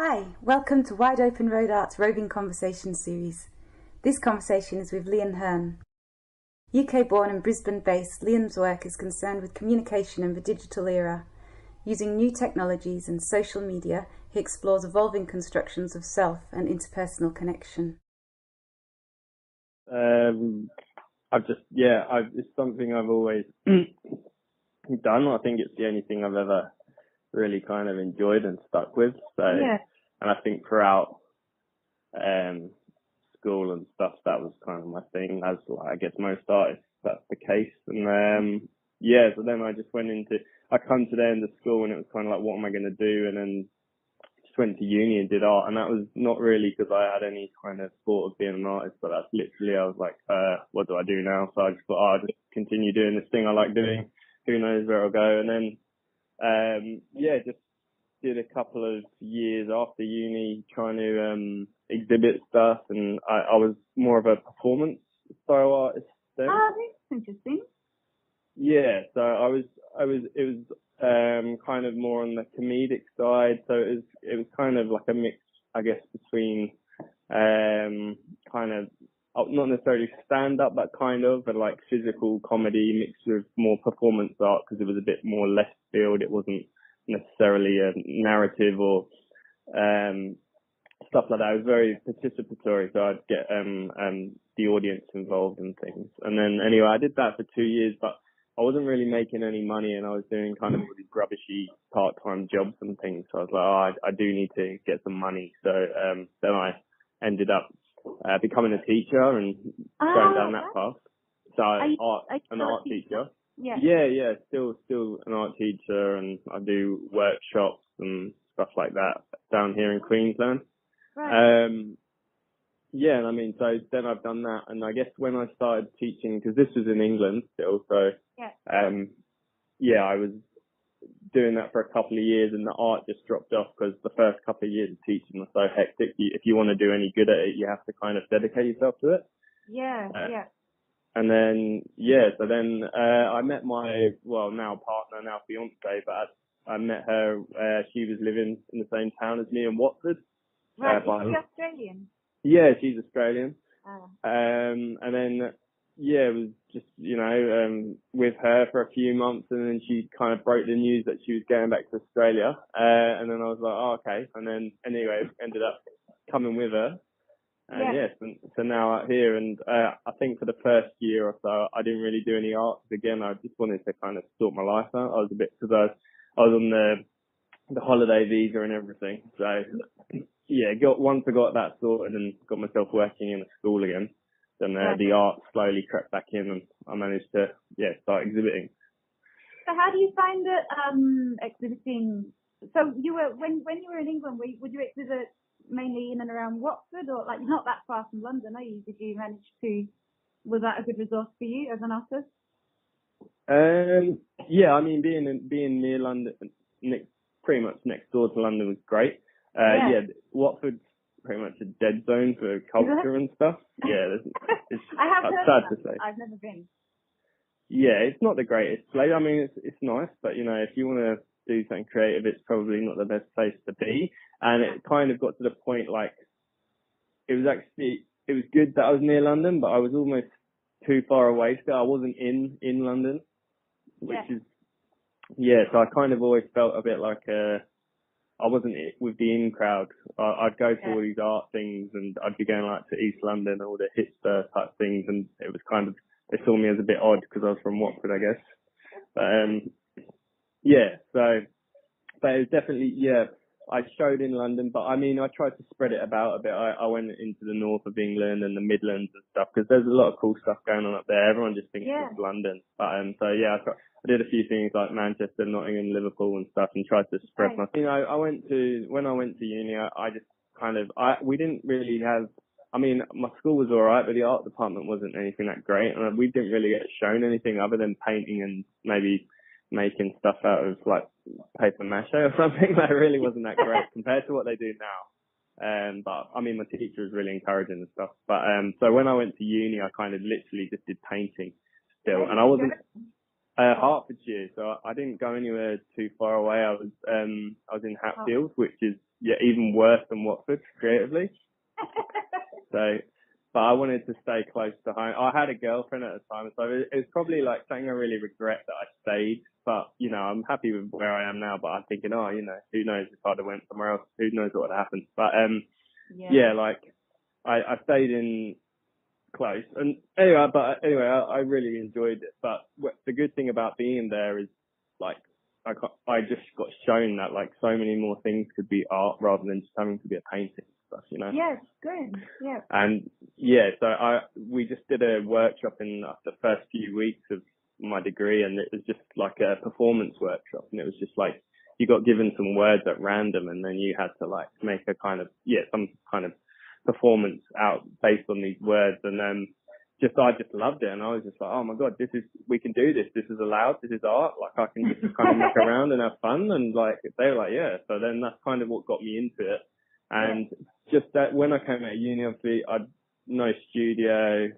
Hi, welcome to Wide Open Road Art's Roving Conversation series. This conversation is with Liam Herne. UK-born and Brisbane-based, Liam's work is concerned with communication in the digital era. Using new technologies and social media, he explores evolving constructions of self and interpersonal connection. It's something I've always done. I think it's the only thing I've ever really kind of enjoyed and stuck with. And I think throughout school and stuff, that was kind of my thing. As I guess most artists, that's the case. And so then I come to the end of school and it was kind of like, what am I going to do? And then just went to uni and did art. And that was not really because I had any kind of thought of being an artist, but that's literally, I was like, what do I do now? So I just thought, I'll just continue doing this thing I like doing. Who knows where I'll go? And then, just did a couple of years after uni trying to exhibit stuff, and I was more of a performance style artist then. That's interesting. Yeah, so it was kind of more on the comedic side, so it was kind of like a mix, I guess, between kind of not necessarily stand up, but like physical comedy mixed with more performance art, because it was a bit more left field. It wasn't necessarily a narrative or stuff like that. It was very participatory, so I'd get the audience involved in things. And then anyway, I did that for 2 years, but I wasn't really making any money, and I was doing kind of really rubbishy part-time jobs and things. So I was like, I do need to get some money. So then I ended up becoming a teacher and going down that path. So an art teacher. Yeah, still an art teacher, and I do workshops and stuff like that down here in Queensland. Right. And I mean, so then I've done that, and I guess when I started teaching, because this was in England still, so I was doing that for a couple of years, and the art just dropped off because the first couple of years of teaching were so hectic. If you want to do any good at it, you have to kind of dedicate yourself to it. And then, I met my, now partner, now fiance, but I met her, she was living in the same town as me in Watford. Right, is she Australian? Yeah, she's Australian. Oh. And then, it was just, with her for a few months, and then she kind of broke the news that she was going back to Australia. And then I was like, oh, okay. And then, anyway, ended up coming with her. So now out here, and I think for the first year or so, I didn't really do any art. Again, I just wanted to kind of sort my life out. I was because I was on the holiday visa and everything. So once I got that sorted and got myself working in a school again, then the art slowly crept back in, and I managed to start exhibiting. So how do you find it exhibiting? So you were when you were in England, would you exhibit mainly in and around Watford, or like not that far from London, are you? Did you manage to? Was that a good resource for you as an artist? I mean, being near London, pretty much next door to London was great. Watford's pretty much a dead zone for culture and stuff. Yeah, it's I have heard sad to say. I've never been. Yeah, it's not the greatest place. I mean, it's nice, but if you want to do something creative, it's probably not the best place to be. And it kind of got to the point, like, it was good that I was near London, but I was almost too far away still. I wasn't in London, which is, so I kind of always felt a bit like, I wasn't with the in crowd. I'd go to all these art things, and I'd be going like to East London, all the hipster type things, and it was kind of, they saw me as a bit odd because I was from Watford, I guess. But it was definitely, I showed in London, but I mean, I tried to spread it about a bit. I went into the north of England and the Midlands and stuff, because there's a lot of cool stuff going on up there. Everyone just thinks it's London. But I did a few things like Manchester, Nottingham, Liverpool and stuff, and tried to spread my, when I went to uni, I just kind of, we didn't really have, I mean, my school was alright, but the art department wasn't anything that great, and we didn't really get shown anything other than painting and maybe making stuff out of like paper mache or something. That really wasn't that great compared to what they do now. But I mean, my teacher was really encouraging and stuff. But so when I went to uni, I kind of literally just did painting still, and I wasn't Hertfordshire, so I didn't go anywhere too far away. I was in Hatfield, which is even worse than Watford creatively. So, but I wanted to stay close to home. I had a girlfriend at the time, so it was probably like something I really regret that I stayed. But, you know, I'm happy with where I am now, but I'm thinking, oh, you know, who knows if I'd have went somewhere else, who knows what would have happened. But, like I stayed in close. And anyway, I really enjoyed it. But the good thing about being there is like, I just got shown that like so many more things could be art rather than just having to be a painting stuff, you know? Yes, good. Yeah. And so we just did a workshop in the first few weeks of my degree, and it was just like a performance workshop, and it was just like you got given some words at random, and then you had to like make a kind of some kind of performance out based on these words, and I just loved it, and I was just like, oh my god, we can do this. This is allowed. This is art. Like I can just kind of muck around and have fun, and like they were like, yeah. So then that's kind of what got me into it, and just that when I came out of uni, obviously I'd no studio,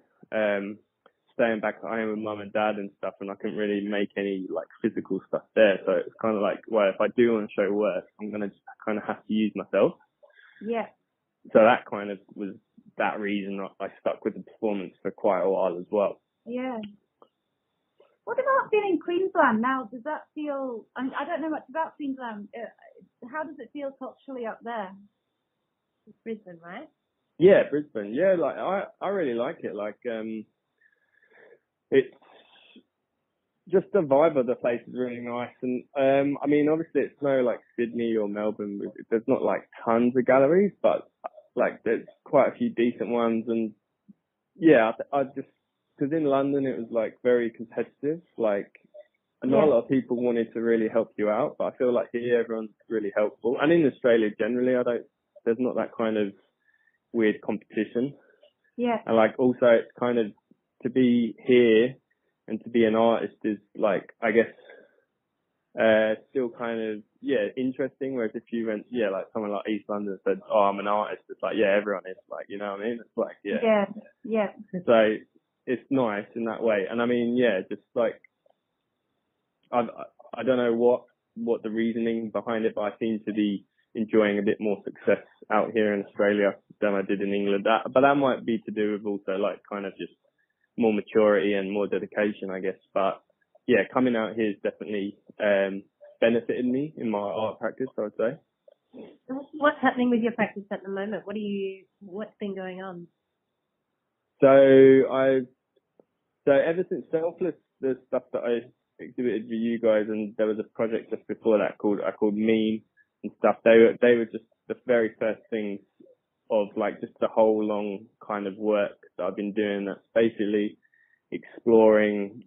staying back at home with mum and dad and stuff, and I couldn't really make any like physical stuff there. So it's kind of like, well, if I do want to show work, I'm gonna just kind of have to use myself. Yeah. So that kind of was that reason I stuck with the performance for quite a while as well. Yeah. What about being in Queensland now? Does that feel? I don't know much about Queensland. How does it feel culturally up there? It's Brisbane, right? Yeah, Brisbane. Yeah, like I really like it. Like it's just the vibe of the place is really nice. And I mean, obviously it's no like Sydney or Melbourne. There's not like tons of galleries, but like there's quite a few decent ones. And yeah, I just because in London it was like very competitive. Like not a lot of people wanted to really help you out, but I feel like here everyone's really helpful. And in Australia generally, there's not that kind of weird competition. Yeah. And like also it's kind of to be here and to be an artist is like, I guess, still kind of, interesting. Whereas if you went, like someone like East London said, oh, I'm an artist. It's like, yeah, everyone is, like, you know what I mean? It's like, Yeah. So it's nice in that way. And I mean, just like, I don't know what the reasoning behind it, but I seem to be enjoying a bit more success out here in Australia than I did in England. But that might be to do with also like kind of just more maturity and more dedication, I guess. But yeah, coming out here has definitely benefited me in my art practice, I would say. What's happening with your practice at the moment? What's been going on? So ever since Selfless, the stuff that I exhibited with you guys, and there was a project just before that called Meme and stuff. They were just the very first things of like just the whole long kind of work that I've been doing. That's basically exploring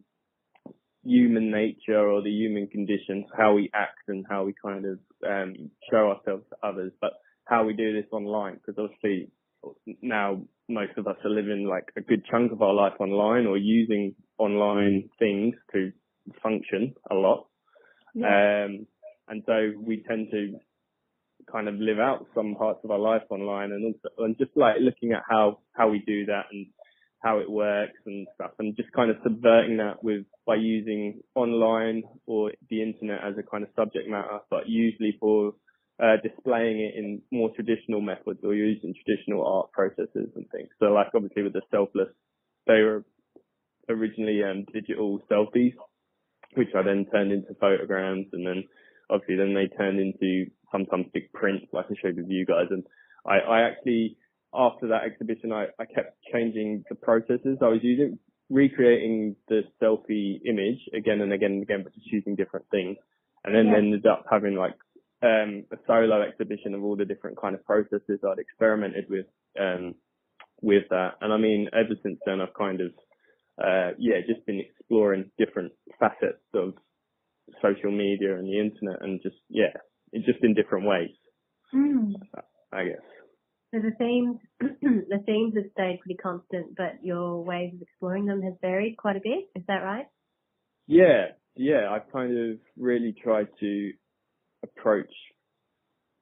human nature or the human conditions, how we act and how we kind of show ourselves to others, but how we do this online, because obviously now most of us are living like a good chunk of our life online or using online things to function a lot. And so we tend to kind of live out some parts of our life online, and just like looking at how we do that and how it works and stuff, and just kind of subverting that by using online or the internet as a kind of subject matter, but usually for displaying it in more traditional methods or using traditional art processes and things. So like obviously with the Selfless, they were originally digital selfies, which I then turned into photograms, and then obviously then they turned into sometimes big prints like I showed with you guys. And I actually, after that exhibition, I kept changing the processes I was using, recreating the selfie image again and again and again, but just using different things. And then ended up having like a solo exhibition of all the different kind of processes I'd experimented with that. And I mean, ever since then, I've kind of, just been exploring different facets of social media and the internet, and just in different ways, I guess. So the themes have stayed pretty constant, but your ways of exploring them has varied quite a bit. Is that right? Yeah. I've kind of really tried to approach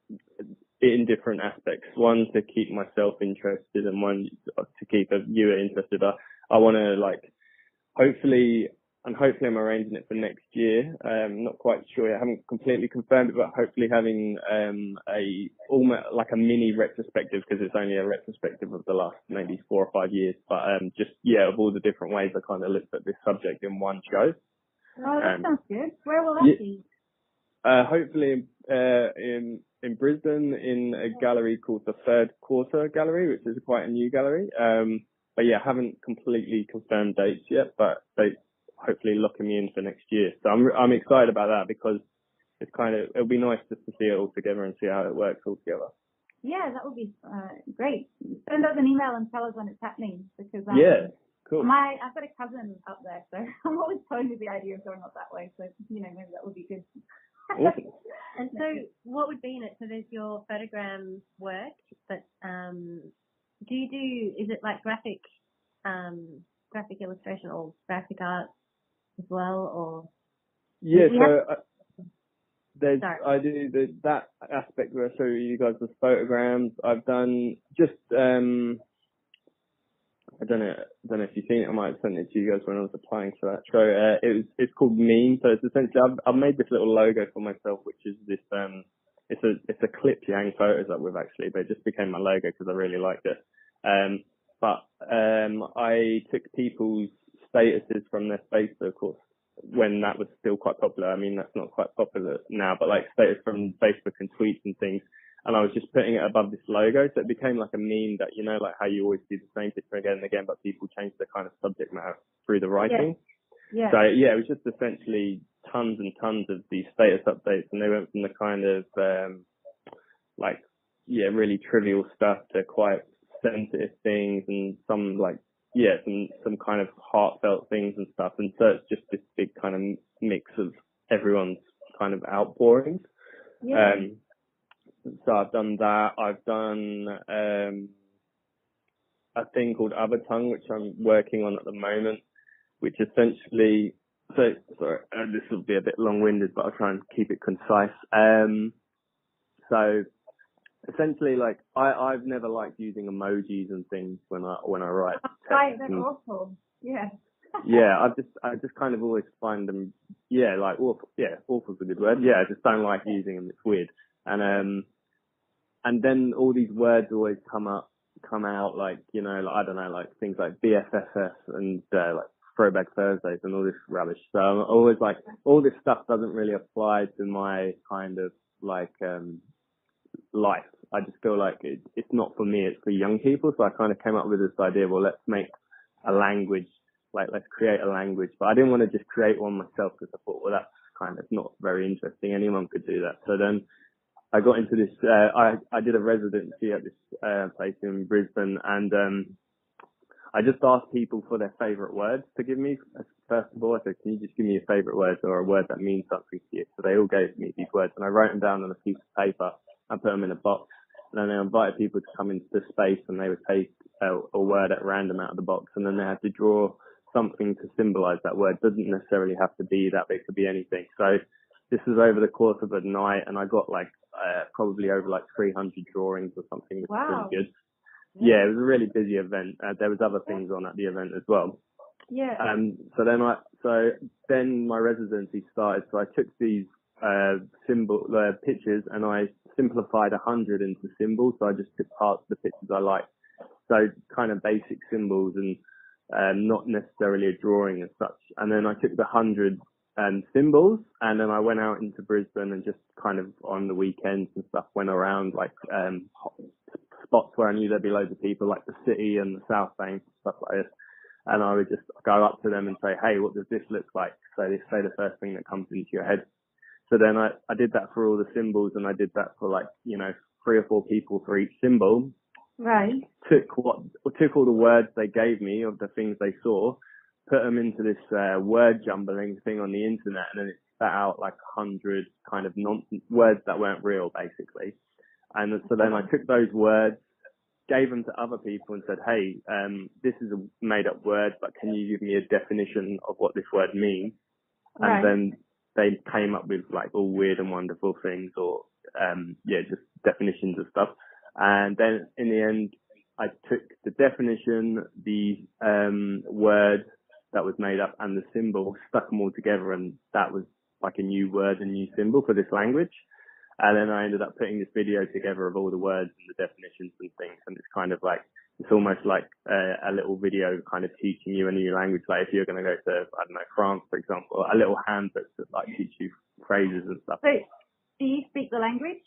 it in different aspects. One, to keep myself interested, and one to keep a viewer interested. I want to like, hopefully and hopefully I'm arranging it for next year. Not quite sure yet. I haven't completely confirmed it, but hopefully having almost like a mini retrospective, because it's only a retrospective of the last maybe 4 or 5 years. But just of all the different ways I kind of looked at this subject in one show. Oh, that sounds good. Where will that be? Hopefully in Brisbane, in a gallery called the Third Quarter Gallery, which is quite a new gallery. But yeah, haven't completely confirmed dates yet, but they hopefully locking me in for next year. So I'm excited about that, because it's it'll be nice just to see it all together and see how it works all together. Yeah, that would be great. Send us an email and tell us when it's happening, because cool. I've got a cousin up there, so I'm always toying with the idea of going up that way. So maybe that would be good. Awesome. And so, what would be in it? So there's your photogram work, but do you do? Is it like graphic illustration or graphic art as well, or? Yeah, I do that aspect where I show you guys the photograms. I've done just I don't know if you've seen it. I might have sent it to you guys when I was applying for that show. It's called Meme. So it's essentially I've made this little logo for myself, which is this it's a clip you hang photos up with actually, but it just became my logo because I really liked it. But I took people's statuses from their Facebook course when that was still quite popular. I mean, that's not quite popular now, but like status from Facebook and tweets and things. And I was just putting it above this logo. So it became like a meme that, like how you always see the same picture again and again, but people change the kind of subject matter through the writing. Yeah. So yeah, it was just essentially tons and tons of these status updates, and they went from the kind of, really trivial stuff to quite sensitive things, and some some kind of heartfelt things and stuff. And so it's just this big kind of mix of everyone's kind of outpourings. Yeah. So I've done that. I've done a thing called Other Tongue, which I'm working on at the moment, which essentially, this will be a bit long-winded, but I'll try and keep it concise. So essentially, like I've never liked using emojis and things when I write text. Right, they're awful. Yeah. Yeah, I just kind of always find them, awful. Yeah, awful's a good word. Yeah, I just don't like using them. It's weird. And then all these words always come out like, I don't know, like things like BFFS and like Throwback Thursdays and all this rubbish. So I'm always like, all this stuff doesn't really apply to my kind of like life. I just feel like it's not for me, it's for young people. So I kind of came up with this idea, well, let's make a language, let's create a language. But I didn't want to just create one myself, because I thought, well, that's kind of not very interesting. Anyone could do that. So then I got into this, I did a residency at this place in Brisbane, and I just asked people for their favourite words to give me. First of all, I said, can you just give me your favourite words, or a word that means something to you? So they all gave me these words, and I wrote them down on a piece of paper and put them in a box. And then I invited people to come into the space, and they would take a word at random out of the box, and then they had to draw something to symbolise that word. It doesn't necessarily have to be that, but it could be anything. So this was over the course of a night, and I got probably over 300 drawings or something, which was really good. Yeah, it was a really busy event. There was other things on at the event as well. Yeah. So then my residency started. So I took these pictures, and I simplified 100 into symbols. So I just took parts of the pictures I liked. So kind of basic symbols, and not necessarily a drawing as such. And then I took the 100 symbols, and then I went out into Brisbane and just kind of on the weekends and stuff went around spots where I knew there'd be loads of people, like the city and the South Bank, stuff like this. And I would just go up to them and say, hey, what does this look like? So they say the first thing that comes into your head. So then I did that for all the symbols, and I did that for 3 or 4 people for each symbol. Right. Took all the words they gave me of the things they saw, put them into this word jumbling thing on the internet, and then it spat out 100 kind of nonsense words that weren't real, basically. And so then I took those words, gave them to other people, and said, hey, this is a made up word, but can you give me a definition of what this word means? Right. And then they came up with all weird and wonderful things, or just definitions of stuff. And then in the end, I took the definition, the word, that was made up and the symbol, stuck them all together, and that was like a new word, a new symbol for this language. And then I ended up putting this video together of all the words and the definitions and things, and it's kind of like, it's almost like a little video kind of teaching you a new language. Like if you're going to go to, I don't know, France, for example, a little handbook that like teach you phrases and stuff. So, do you speak the language?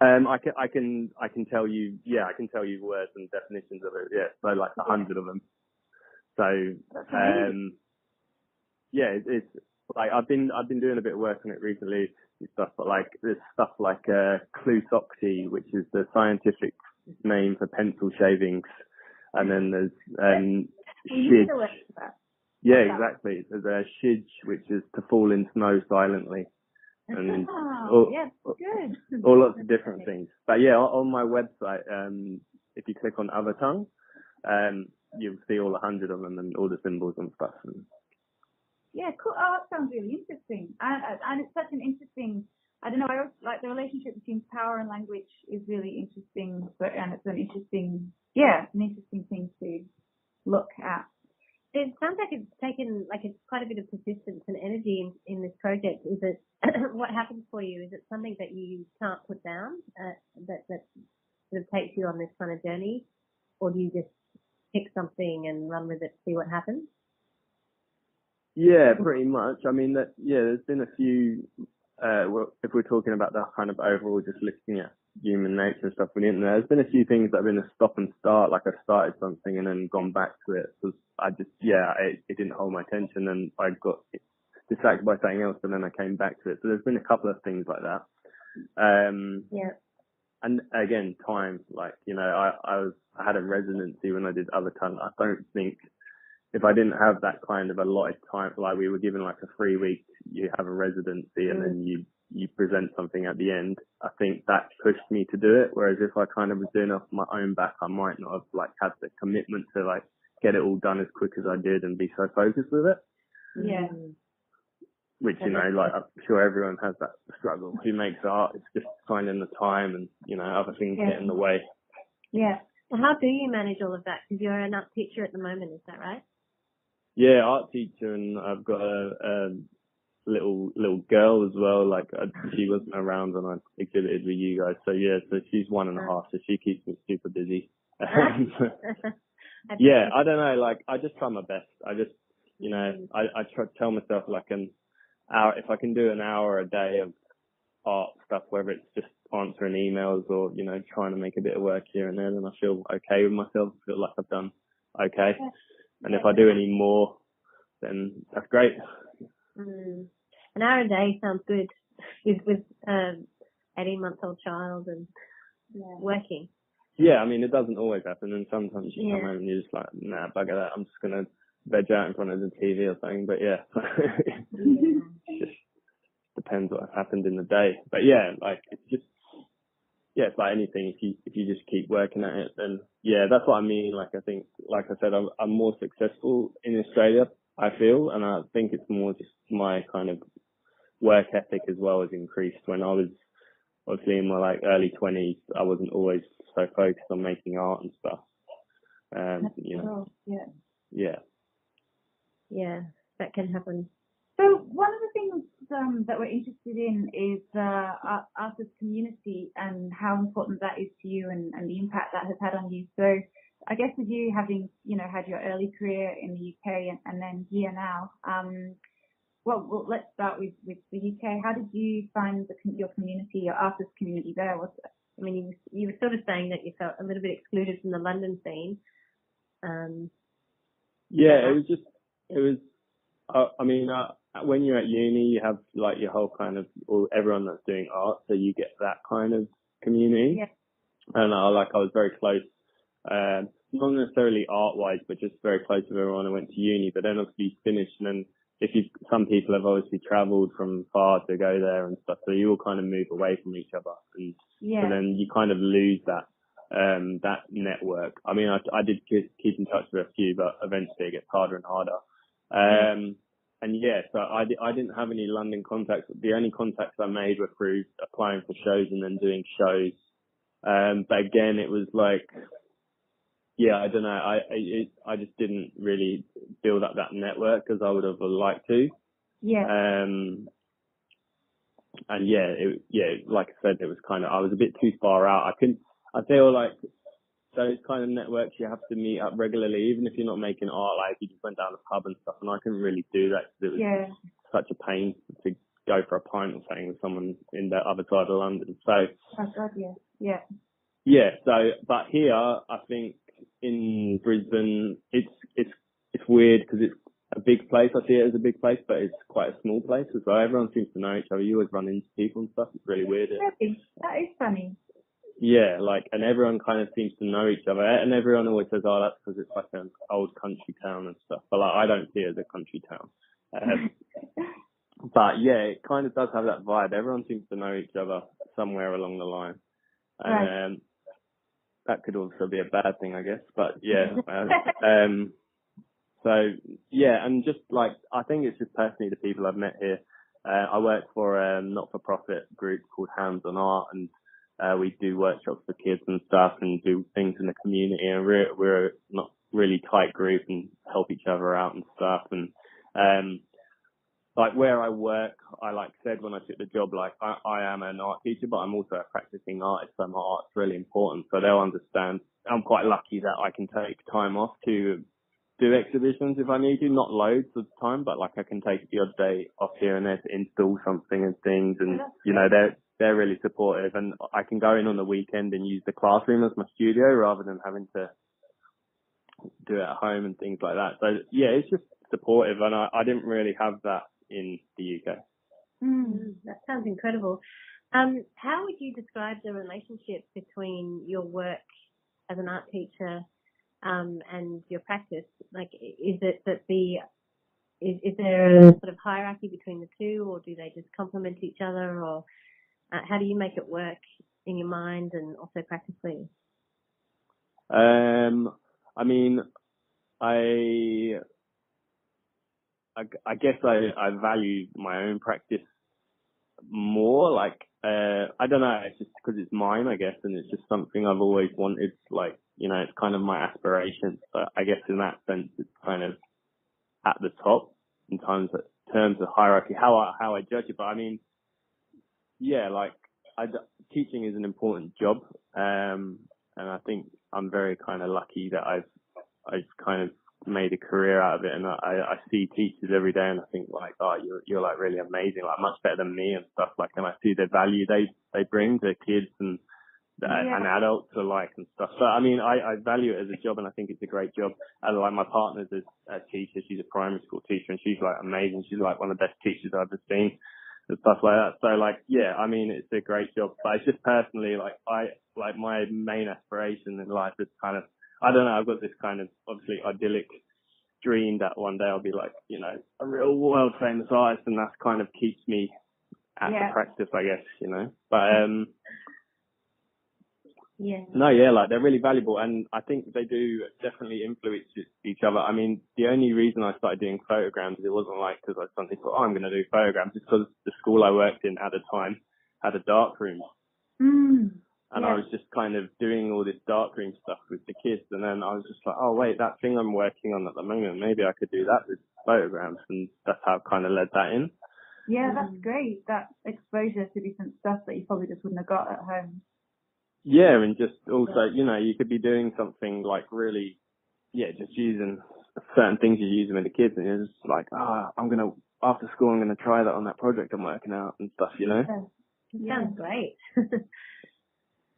I can tell you, yeah, I can tell you words and definitions of it. Yeah, so like 100 of them. So, yeah, it's like I've been doing a bit of work on it recently and stuff, but like there's stuff like Clutocty, which is the scientific name for pencil shavings, and then there's shidge. Yeah, exactly. There's a shidge, which is to fall in snow silently. And all lots of different things. But yeah, on my website, if you click on other tongue, you'll see all 100 of them and all the symbols and stuff. Yeah, cool. Oh, that sounds really interesting. And it's such an interesting, I don't know, I always, like the relationship between power and language is really interesting, and it's an interesting thing to look at. It sounds like it's taken, like it's quite a bit of persistence and energy in this project. Is it, what happens for you? Is it something that you can't put down, that sort of takes you on this kind of journey? Or do you just pick something and run with it, see what happens? Yeah, pretty much. I mean, there's been a few, if we're talking about that kind of overall, just looking at human nature and stuff on the internet, there's been a few things that have been a stop and start, like I started something and then gone back to it. So I just, it didn't hold my attention and I got distracted by something else and then I came back to it. So there's been a couple of things like that. And again, time, like, you know, I had a residency when I did other tongue. I don't think, if I didn't have that kind of allotted time, like we were given like a 3 week, you have a residency and then you present something at the end, I think that pushed me to do it. Whereas if I kind of was doing it off my own back, I might not have like had the commitment to like get it all done as quick as I did and be so focused with it. Yeah. Which, you know, like I'm sure everyone has that struggle. Who makes art? It's just finding the time and, you know, other things get in the way. Yeah. Well, how do you manage all of that? Because you're an art teacher at the moment, is that right? Yeah, art teacher, and I've got a little girl as well. Like she wasn't around when I exhibited with you guys, so yeah, so she's 1.5, so she keeps me super busy. Yeah, I don't know, like I just try my best. I just, you know, I try to tell myself like an hour, if I can do an hour a day of art stuff, whether it's just answering emails or, you know, trying to make a bit of work here and there, then I feel okay with myself. I feel like I've done okay. And if I do any more, then that's great. An hour a day sounds good with 18-month-old child and working. Yeah, I mean, it doesn't always happen, and sometimes you come home and you're just like, nah, bugger that, I'm just going to veg out in front of the TV or something, but yeah. It just depends what happened in the day. But yeah, like, it's just, yeah, it's like anything. If you just keep working at it, then yeah, that's what I mean. Like I think, like I said, I'm more successful in Australia, I feel, and I think it's more just my kind of work ethic as well has increased. When I was obviously in my like early 20s, I wasn't always so focused on making art and stuff. You know, yeah, that can happen. So one of the things that we're interested in is artist community and how important that is to you and the impact that has had on you. So I guess with you having, you know, had your early career in the UK and then here now, well, let's start with the UK. How did you find your community, your artist community there? I mean, you were sort of saying that you felt a little bit excluded from the London scene. Yeah, it was. I mean, when you're at uni, you have like your whole kind of, or everyone that's doing art, so you get that kind of community. Yeah. And I was very close, not necessarily art-wise, but just very close with everyone I went to uni. But then obviously finished, and then some people have obviously travelled from far to go there and stuff, so you all kind of move away from each other, and so then you kind of lose that network. I mean, I did keep in touch with a few, but eventually it gets harder and harder. And yeah, so I didn't have any London contacts. The only contacts I made were through applying for shows and then doing shows. But again, it was like, yeah, I don't know. I just didn't really build up that network as I would have liked to. Yeah. And like I said, it was kind of, I was a bit too far out. I feel like those kind of networks, you have to meet up regularly, even if you're not making art, like you just went down the pub and stuff, and I couldn't really do that because it was such a pain to go for a pint or something with someone in the other side of London. So, Oh God, yeah. yeah, so, but here, I think in Brisbane, it's weird because it's a big place. I see it as a big place, but it's quite a small place as well. Everyone seems to know each other. You always run into people and stuff. It's really weird. That is funny. Yeah, like, and everyone kind of seems to know each other, and everyone always says, "Oh, that's because it's like an old country town and stuff." But like, I don't see it as a country town. But yeah, it kind of does have that vibe. Everyone seems to know each other somewhere along the line, and Right. that could also be a bad thing, I guess. But yeah, so yeah, and just like, I think it's just personally the people I've met here. I work for a not-for-profit group called Hands on Art, and we do workshops for kids and stuff and do things in the community, and we're a not really tight group and help each other out and stuff. And like where I work, I like said when I took the job, like I am an art teacher, but I'm also a practicing artist, so my art's really important. So they'll understand. I'm quite lucky that I can take time off to do exhibitions if I need to, not loads of time, but like I can take the odd day off here and there to install something and things, and you know, they're really supportive, and I can go in on the weekend and use the classroom as my studio rather than having to do it at home and things like that. So yeah, it's just supportive, and I didn't really have that in the UK. That sounds incredible. How would you describe the relationship between your work as an art teacher and your practice? Like, is it that is there a sort of hierarchy between the two, or do they just complement each other, or how do you make it work in your mind and also practically? I mean, I guess I value my own practice more. Like, I don't know, it's just because it's mine, I guess, and it's just something I've always wanted. Like, you know, it's kind of my aspiration. But I guess in that sense, it's kind of at the top in terms of hierarchy, how I judge it. But I mean, yeah, like, teaching is an important job, and I think I'm very kind of lucky that I've kind of made a career out of it, and I see teachers every day, and I think like, oh, you're like really amazing, like much better than me and stuff, like, and I see the value they bring to kids and adults alike and stuff. So I mean, I value it as a job, and I think it's a great job. And like, my partner's a teacher, she's a primary school teacher, and she's like amazing. She's like one of the best teachers I've ever seen and stuff like that. So like, yeah, I mean, it's a great job, but it's just personally, like, my main aspiration in life is kind of, I don't know, I've got this kind of obviously idyllic dream that one day I'll be like, you know, a real world famous artist, and that kind of keeps me at the practice, I guess, you know. But no, yeah, like, they're really valuable, and I think they do definitely influence each other. I mean, the only reason I started doing photograms, it wasn't like because I suddenly thought, oh, I'm going to do photograms. It's because the school I worked in at the time had a darkroom. And I was just kind of doing all this darkroom stuff with the kids, and then I was just like, oh wait, that thing I'm working on at the moment, maybe I could do that with photograms, and that's how I kind of led that in. Yeah, that's great. That exposure to different stuff that you probably just wouldn't have got at home. Yeah, and just also, you know, you could be doing something like really, just using certain things you're using with the kids, and you're just like, after school I'm gonna try that on that project I'm working out and stuff, you know. Yeah. Sounds great.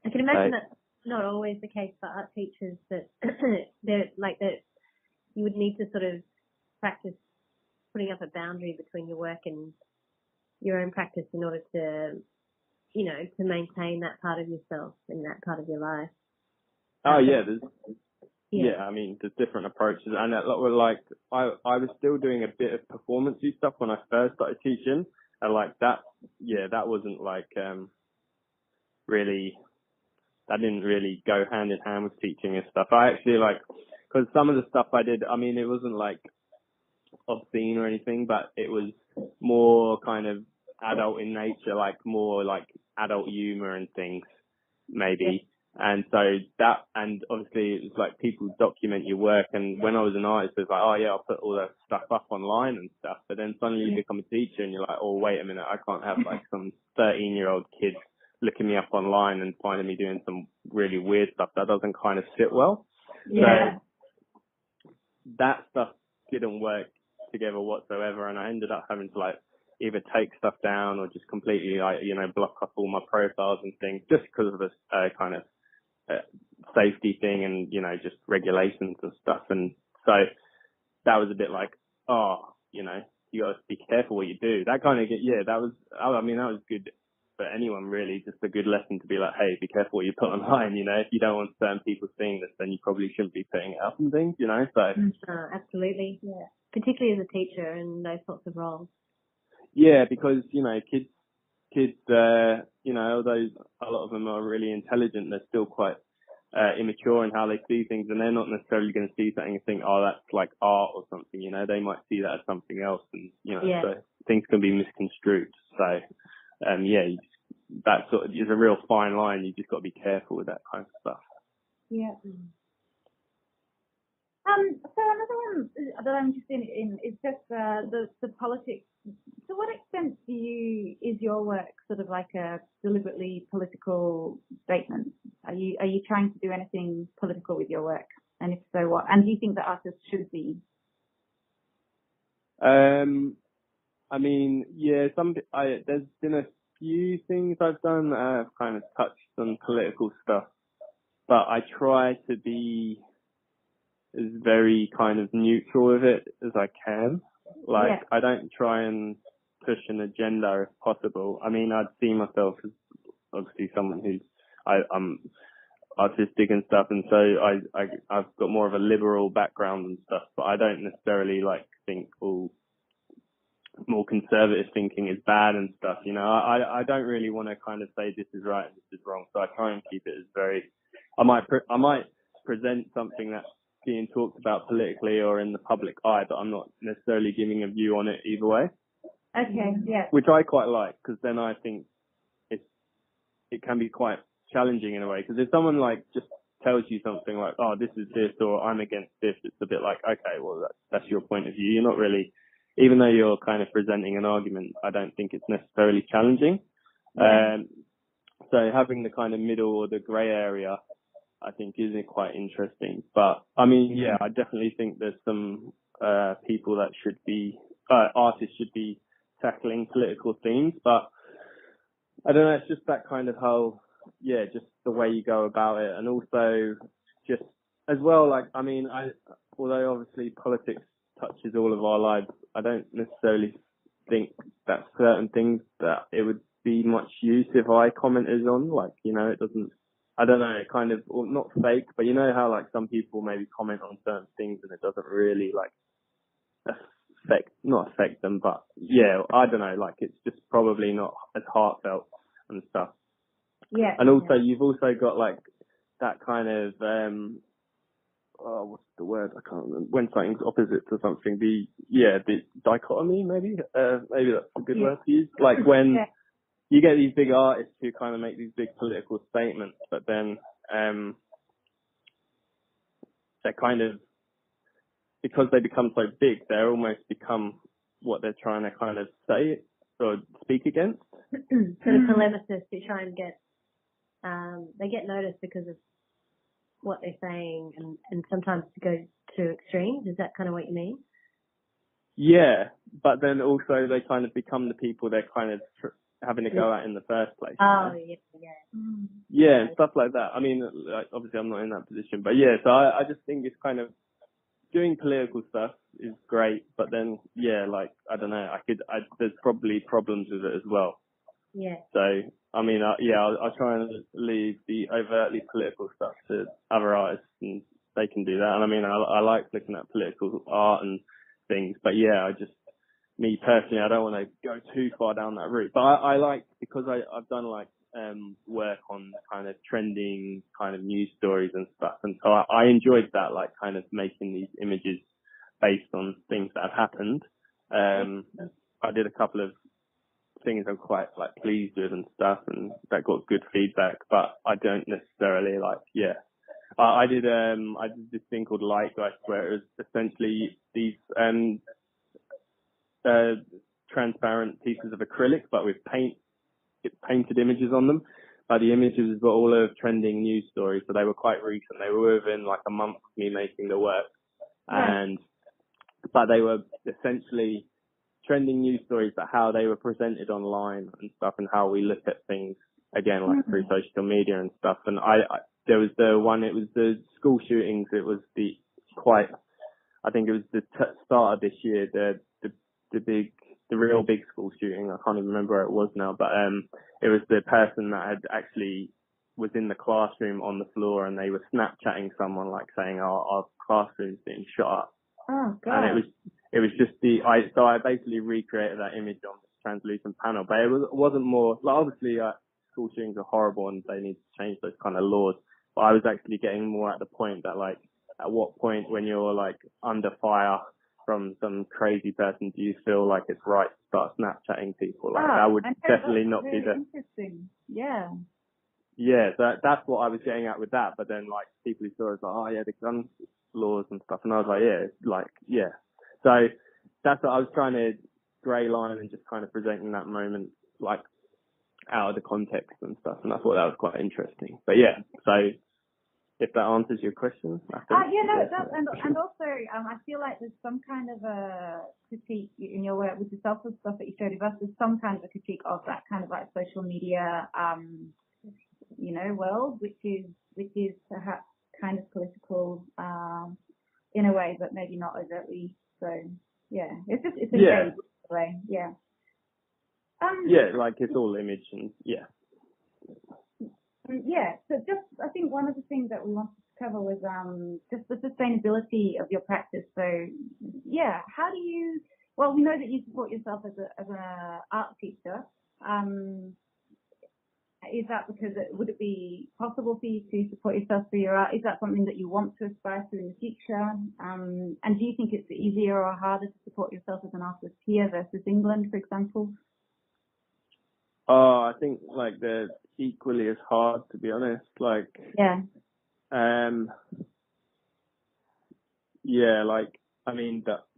I can imagine that's not always the case for art teachers, that they're like that you would need to sort of practice putting up a boundary between your work and your own practice in order to, you know, to maintain that part of yourself and that part of your life. Oh yeah, I mean, there's different approaches, and like I was still doing a bit of performancey stuff when I first started teaching, and like that wasn't like really. That didn't really go hand in hand with teaching and stuff. I actually because some of the stuff I did, I mean, it wasn't like obscene or anything, but it was more kind of adult in nature, like more like adult humor and things, maybe. And so that, and obviously it's like people document your work. And when I was an artist, it was like, oh yeah, I'll put all that stuff up online and stuff. But then suddenly you become a teacher and you're like, oh, wait a minute, I can't have like some 13-year-old kid looking me up online and finding me doing some really weird stuff. That doesn't kind of sit well. Yeah. So that stuff didn't work together whatsoever. And I ended up having to like either take stuff down or just completely like, you know, block up all my profiles and things just because of this kind of safety thing and, you know, just regulations and stuff. And so that was a bit like, oh, you know, you got to be careful what you do. That kind of, that was, I mean, that was good for anyone really, just a good lesson to be like, hey, be careful what you put online, you know, if you don't want certain people seeing this, then you probably shouldn't be putting it up and things, you know, so. Absolutely, yeah. Particularly as a teacher and those sorts of roles. Yeah, because, you know, kids, you know, although a lot of them are really intelligent, they're still quite immature in how they see things, and they're not necessarily going to see something and think, oh, that's like art or something, you know, they might see that as something else, and, you know, so things can be misconstrued. So, that sort of is a real fine line. You just got to be careful with that kind of stuff. Yeah. So another one that I'm interested in is just the politics. To what extent is your work sort of like a deliberately political statement? Are you trying to do anything political with your work? And if so, what? And do you think that artists should be? I mean, yeah, there's been a few things I've done that have kind of touched on political stuff, but I try to be as very kind of neutral with it as I can. Like, I don't try and push an agenda if possible. I mean, I'd see myself as obviously someone who's, I'm artistic and stuff, and so I've got more of a liberal background and stuff, but I don't necessarily like think all more conservative thinking is bad and stuff, you know. I don't really want to kind of say this is right and this is wrong, so I try and keep it as very, I might present something that's being talked about politically or in the public eye, but I'm not necessarily giving a view on it either way. Okay, yeah. Which I quite like, because then I think it can be quite challenging in a way, because if someone like just tells you something like, oh, this is this, or I'm against this, it's a bit like, okay, well, that's your point of view. You're not really, even though you're kind of presenting an argument, I don't think it's necessarily challenging. Yeah. So having the kind of middle or the grey area, I think is quite interesting. But I mean, yeah, I definitely think there's some people that should be, artists should be tackling political themes, but I don't know, it's just that kind of whole, just the way you go about it. And also just as well, like, I mean, although obviously politics touches all of our lives, I don't necessarily think that certain things that it would be much use if I commented on, like, you know, it doesn't, I don't know, it kind of, or not fake, but you know how like some people maybe comment on certain things and it doesn't really like not affect them, but yeah, I don't know, like it's just probably not as heartfelt and stuff. Yeah. And also you've also got like that kind of, what's the word? I can't remember. When something's opposite to something, the dichotomy, maybe that's a good word to use. Like when you get these big artists who kind of make these big political statements, but then they're kind of, because they become so big, they're almost become what they're trying to kind of say or speak against. Sort of polemicists who try and get, they get noticed because of what they're saying and sometimes to go to extremes. Is that kind of what you mean? Yeah, but then also they kind of become the people they're kind of having to go at in the first place. Oh, you know? yeah. Yeah, and stuff like that. I mean, like, obviously I'm not in that position, but yeah, so I just think it's kind of, doing political stuff is great, but then, like, I don't know, there's probably problems with it as well. Yeah. So, I mean, I'll try and leave the overtly political stuff to other artists and they can do that. And I mean, I like looking at political art and things, but yeah, me personally, I don't want to go too far down that route. But I like, because I've done like, work on kind of trending kind of news stories and stuff. And so I enjoyed that, like kind of making these images based on things that have happened. I did a couple of things I'm quite like pleased with and stuff, and that got good feedback. But I don't necessarily like, I did this thing called Lightgeist, where it was essentially these transparent pieces of acrylic, but with painted images on them. The images were all of trending news stories, so they were quite recent. They were within like a month of me making the work, but they were essentially trending news stories, but how they were presented online and stuff, and how we look at things again, like through social media and stuff. And there was the one, it was the school shootings. It was I think it was the start of this year, the real big school shooting. I can't even remember where it was now, but it was the person that had actually was in the classroom on the floor, and they were Snapchatting someone, like saying, our classroom's being shot up. Oh, God. And it was just so I basically recreated that image on this translucent panel, but it wasn't more, like, obviously school shootings are horrible and they need to change those kind of laws, but I was actually getting more at the point that, like, at what point when you're like under fire from some crazy person do you feel like it's right to start Snapchatting people? Like, that would definitely not be the... Interesting. Yeah. Yeah, so that's what I was getting at with that. But then, like, people who saw it was like, oh yeah, the gun laws and stuff, and I was like, So that's what I was trying to grey line and just kind of presenting that moment, like, out of the context and stuff, and I thought that was quite interesting. But yeah, so if that answers your question, I think. No, it does. And also, I feel like there's some kind of a critique in your work with the selfless stuff that you showed us. There's some kind of a critique of that kind of like social media, world, which is perhaps kind of political, in a way, but maybe not overtly. So yeah, it's a great way. Yeah. Like it's all image and So I think one of the things that we wanted to cover was just the sustainability of your practice. So how do you? Well, we know that you support yourself as an art teacher. Is that because would it be possible for you to support yourself through your art? Is that something that you want to aspire to in the future? And do you think it's easier or harder to support yourself as an artist here versus England, for example? I think like they're equally as hard, to be honest. Like,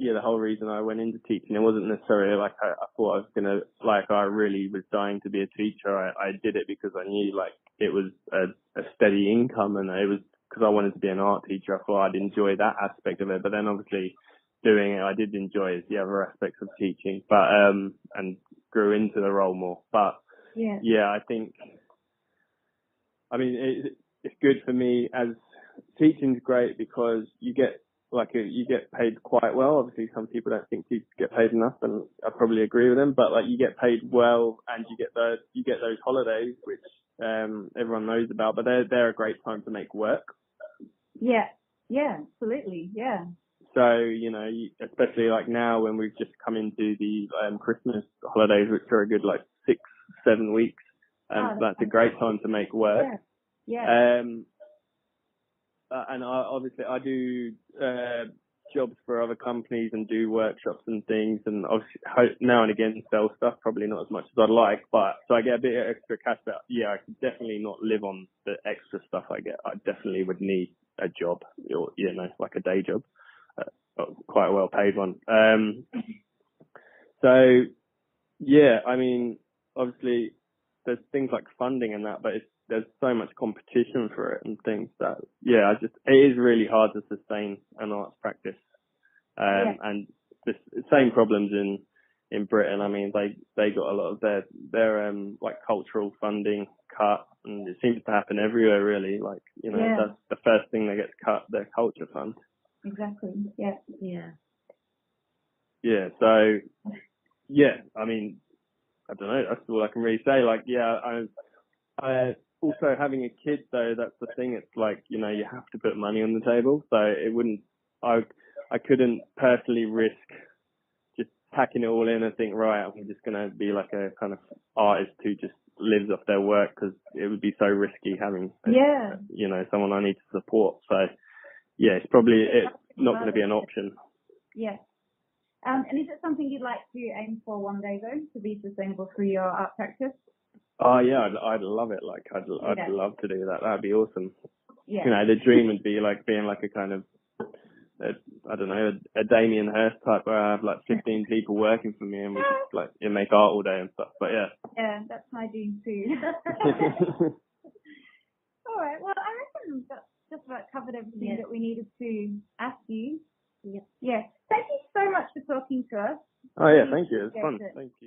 the whole reason I went into teaching, it wasn't necessarily like I thought I was gonna, like, I really was dying to be a teacher. I did it because I knew like it was a steady income, and it was because I wanted to be an art teacher. I thought I'd enjoy that aspect of it, but then obviously doing it, I did enjoy the other aspects of teaching, but and grew into the role more. But I think, it's good for me. As teaching's great because you get paid quite well. Obviously, some people don't think teachers get paid enough, and I probably agree with them. But like, you get paid well, and you get those holidays, which everyone knows about. But they're a great time to make work. Yeah, absolutely, yeah. So especially like now when we've just come into the Christmas holidays, which are a good like 6-7 weeks, that's a great time to make work. And I do jobs for other companies and do workshops and things, and obviously now and again sell stuff, probably not as much as I'd like, but so I get a bit of extra cash. But I could definitely not live on the extra stuff I get. I definitely would need a job, or like a day job, quite a well paid one. Obviously there's things like funding and that, but there's so much competition for it and things that, it is really hard to sustain an arts practice. And the same problems in Britain. They got a lot of their like cultural funding cut, and it seems to happen everywhere really. Like, that's the first thing that gets cut, their culture fund. Exactly. Yeah. So, I don't know. That's all I can really say. Like, I also having a kid though. That's the thing. It's like, you have to put money on the table. So I couldn't personally risk just packing it all in and think, right, I'm just gonna be like a kind of artist who just lives off their work, because it would be so risky having, someone I need to support. So, it's not going to be an option. Yeah. And is it something you'd like to aim for one day though, to be sustainable through your art practice? Oh yeah, I'd love it. Like I'd love to do that. That'd be awesome. Yeah. You know, the dream would be like being like a kind of, I don't know, a Damien Hirst type where I have like 15 people working for me and we just like make art all day and stuff. But yeah. Yeah, that's my dream too. All right. Well, I reckon that's just about covered everything that we needed to ask you. Yeah. Thank you so much for talking to us. Oh yeah, thank you. It's fun. Thank you.